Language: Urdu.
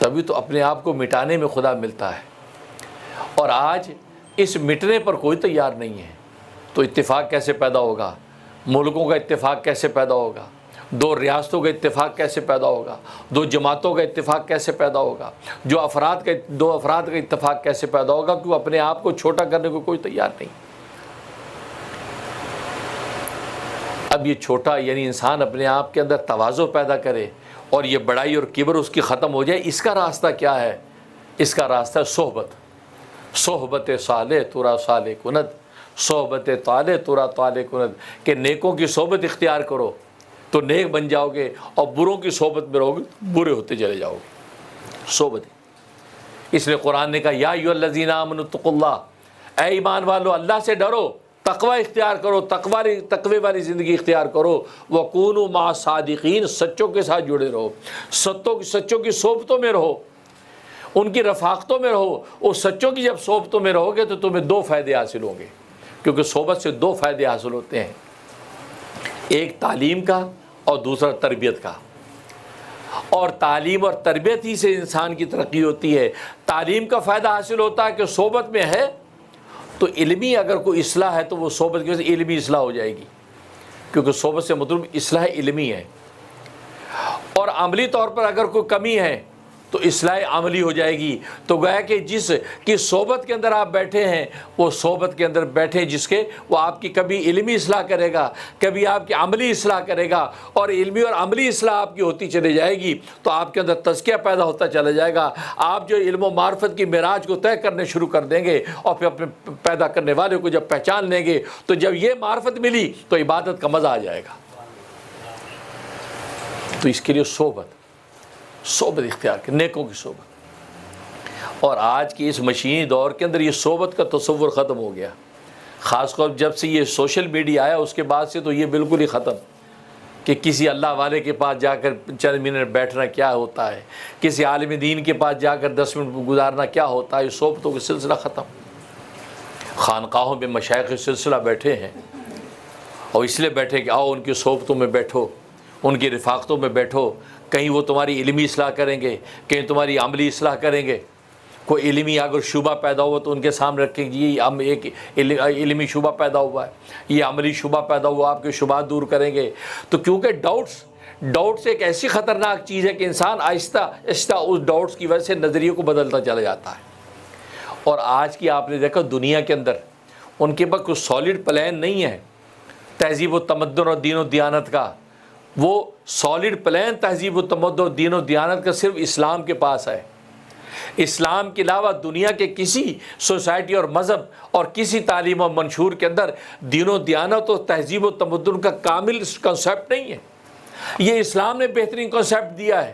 تبھی تو اپنے آپ کو مٹانے میں خدا ملتا ہے، اور آج اس مٹنے پر کوئی تیار نہیں ہے، تو اتفاق کیسے پیدا ہوگا؟ ملکوں کا اتفاق کیسے پیدا ہوگا؟ دو ریاستوں کا اتفاق کیسے پیدا ہوگا؟ دو جماعتوں کا اتفاق کیسے پیدا ہوگا؟ دو افراد کا اتفاق کیسے پیدا ہوگا؟ کیوں اپنے آپ کو چھوٹا کرنے کو کوئی تیار نہیں۔ اب یہ چھوٹا یعنی انسان اپنے آپ کے اندر تواضع پیدا کرے اور یہ بڑائی اور کبر اس کی ختم ہو جائے، اس کا راستہ کیا ہے؟ اس کا راستہ صحبت صالح تورا صالح کند، صحبت طالح تورا طالح کند، کہ نیکوں کی صحبت اختیار کرو تو نیک بن جاؤ گے، اور بروں کی صحبت میں رہو گے برے ہوتے چلے جاؤ گے۔ صحبت، اس لیے قرآن نے کہا یا ایھا الذین آمنوا اتقوا اللہ، اے ایمان والو اللہ سے ڈرو، تقوی اختیار کرو، تقوی والی زندگی اختیار کرو، وکونوا مع الصادقین، سچوں کے ساتھ جڑے رہو، سچوں کی صحبتوں میں رہو، ان کی رفاقتوں میں رہو۔ اور سچوں کی جب صحبتوں میں رہو گے تو تمہیں دو فائدے حاصل ہوں گے، کیونکہ صحبت سے دو فائدے حاصل ہوتے ہیں، ایک تعلیم کا اور دوسرا تربیت کا، اور تعلیم اور تربیت ہی سے انسان کی ترقی ہوتی ہے۔ تعلیم کا فائدہ حاصل ہوتا ہے کہ صحبت میں ہے تو علمی اگر کوئی اصلاح ہے تو وہ صحبت کی وجہ سے علمی اصلاح ہو جائے گی، کیونکہ صحبت سے مطلب اصلاح علمی ہے، اور عملی طور پر اگر کوئی کمی ہے تو اصلاح عملی ہو جائے گی۔ تو گویا کہ جس کی صحبت کے اندر آپ بیٹھے ہیں، وہ صحبت کے اندر بیٹھے جس کے، وہ آپ کی کبھی علمی اصلاح کرے گا، کبھی آپ کی عملی اصلاح کرے گا، اور علمی اور عملی اصلاح آپ کی ہوتی چلی جائے گی تو آپ کے اندر تزکیہ پیدا ہوتا چلا جائے گا۔ آپ جو علم و معرفت کی معراج کو طے کرنے شروع کر دیں گے، اور پھر اپنے پیدا کرنے والے کو جب پہچان لیں گے تو جب یہ معرفت ملی تو عبادت کا مزہ آ جائے گا۔ تو اس کے لیے صحبت اختیار کر، نیکوں کی صحبت۔ اور آج کی اس مشینی دور کے اندر یہ صحبت کا تصور ختم ہو گیا، خاص طور جب سے یہ سوشل میڈیا آیا اس کے بعد سے تو یہ بالکل ہی ختم، کہ کسی اللہ والے کے پاس جا کر چند منٹ بیٹھنا کیا ہوتا ہے، کسی عالم دین کے پاس جا کر 10 منٹ گزارنا کیا ہوتا ہے، یہ صحبتوں کا سلسلہ ختم۔ خانقاہوں میں مشائخ سلسلہ بیٹھے ہیں، اور اس لیے بیٹھے کہ آؤ ان کی صحبتوں میں بیٹھو، ان کی رفاقتوں میں بیٹھو، کہیں وہ تمہاری علمی اصلاح کریں گے، کہیں تمہاری عملی اصلاح کریں گے۔ کوئی علمی اگر شبہ پیدا ہوا تو ان کے سامنے رکھیں گے، یہ ایک علمی شبہ پیدا ہوا ہے، یہ عملی شبہ پیدا ہوا، آپ کے شبہات دور کریں گے۔ تو کیونکہ ڈاؤٹس ایک ایسی خطرناک چیز ہے کہ انسان آہستہ آہستہ اس ڈاؤٹس کی وجہ سے نظریے کو بدلتا چلا جاتا ہے۔ اور آج کی آپ نے دیکھا دنیا کے اندر ان کے پاس کوئی سالڈ پلان نہیں ہے تہذیب و تمدن اور دین و دیانت کا، وہ سالڈ پلان تہذیب و تمدن اور دین و دیانت کا صرف اسلام کے پاس ہے۔ اسلام کے علاوہ دنیا کے کسی سوسائٹی اور مذہب اور کسی تعلیم و منشور کے اندر دین و دیانت اور تہذیب و تمدن کا کامل کنسیپٹ نہیں ہے۔ یہ اسلام نے بہترین کنسیپٹ دیا ہے۔